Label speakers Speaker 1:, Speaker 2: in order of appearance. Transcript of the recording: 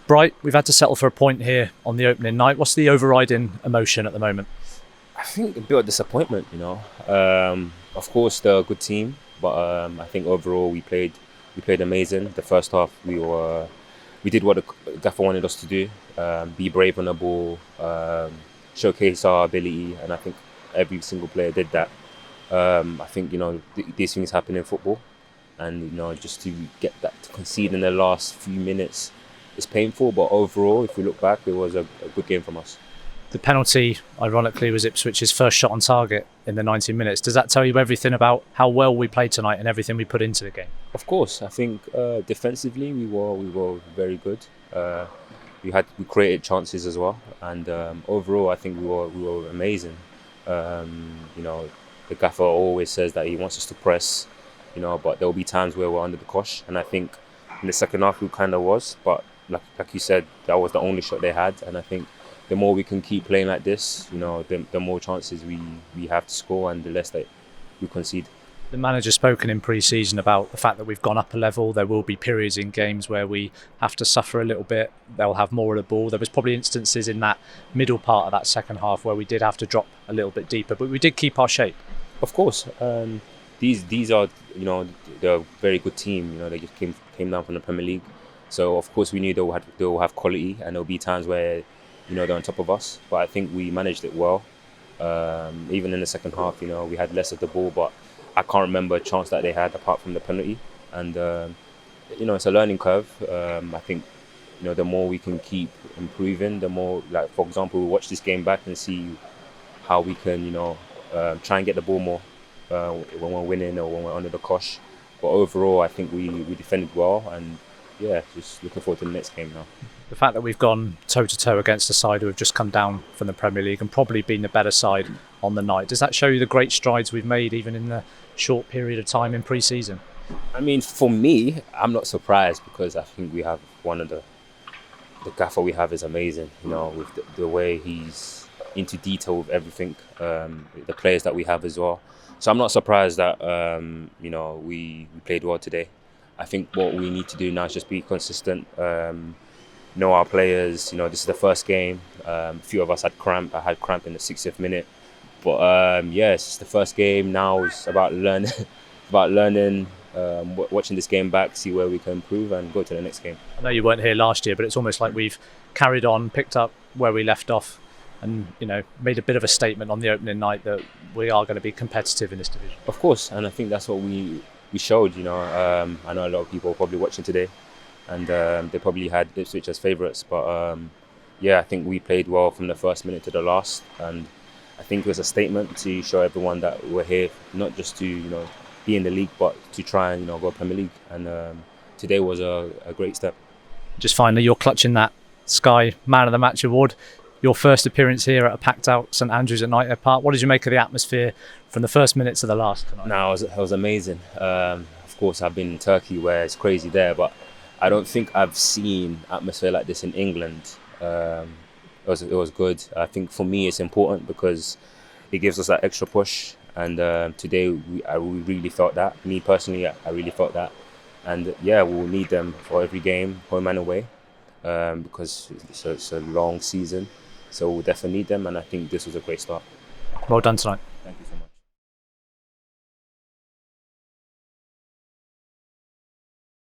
Speaker 1: bright. We've had to settle for a point here on the opening night. What's the overriding emotion at the moment?
Speaker 2: I think a bit of disappointment, Of course, they're a good team, but I think overall we played amazing. The first half we did what the gaffer wanted us to do: be brave on the ball, showcase our ability, and I think every single player did that. I think these things happen in football, and just to get that to concede in the last few minutes is painful. But overall, if we look back, it was a good game from us.
Speaker 1: The penalty, ironically, was Ipswich's first shot on target in the 90 minutes. Does that tell you everything about how well we played tonight and everything we put into the game?
Speaker 2: Of course, I think defensively we were very good. We created chances as well, and overall I think we were amazing. The gaffer always says that he wants us to press, but there will be times where we're under the cosh, and I think in the second half we kind of was, but like you said, that was the only shot they had, and I think the more we can keep playing like this, the more chances we have to score and the less that we concede.
Speaker 1: The manager's spoken in pre-season about the fact that we've gone up a level. There will be periods in games where we have to suffer a little bit. They'll have more of the ball. There was probably instances in that middle part of that second half where we did have to drop a little bit deeper, but we did keep our shape.
Speaker 2: Of course, these are they're a very good team. They just came down from the Premier League, so of course we knew they will have quality, and there'll be times where they're on top of us. But I think we managed it well. Even in the second half, we had less of the ball, but I can't remember a chance that they had apart from the penalty. And it's a learning curve. I think the more we can keep improving, the more, like for example, we watch this game back and see how we can try and get the ball more when we're winning or when we're under the cosh. But overall, I think we defended well, and just looking forward to the next game now.
Speaker 1: The fact that we've gone toe-to-toe against a side who have just come down from the Premier League and probably been the better side on the night, does that show you the great strides we've made even in the short period of time in pre-season?
Speaker 2: I mean, for me, I'm not surprised because I think we have one of the gaffer we have is amazing, with the way he's into detail with everything, the players that we have as well. So I'm not surprised that, we played well today. I think what we need to do now is just be consistent, know our players. This is the first game. A few of us had cramp. I had cramp in the 60th minute. But it's just the first game. Now it's about learning, watching this game back, see where we can improve and go to the next game.
Speaker 1: I know you weren't here last year, but it's almost like we've carried on, picked up where we left off, and made a bit of a statement on the opening night that we are going to be competitive in this division.
Speaker 2: Of course, and I think that's what we showed. I know a lot of people are probably watching today, and they probably had Ipswich as favourites, but I think we played well from the first minute to the last, and I think it was a statement to show everyone that we're here not just to be in the league, but to try and go Premier League, and today was a great step.
Speaker 1: Just finally, you're clutching that Sky Man of the Match award. Your first appearance here at a packed out St Andrews at Knighthead Park. What did you make of the atmosphere from the first minutes to the last tonight?
Speaker 2: No, it was amazing. Of course, I've been in Turkey where it's crazy there, but I don't think I've seen atmosphere like this in England. It was good. I think for me it's important because it gives us that extra push, and today we really felt that. Me personally, I really felt that, and we'll need them for every game, home and away, because it's a long season. So we'll definitely need them, and I think this was a great start.
Speaker 1: Well done tonight.
Speaker 2: Thank you so much.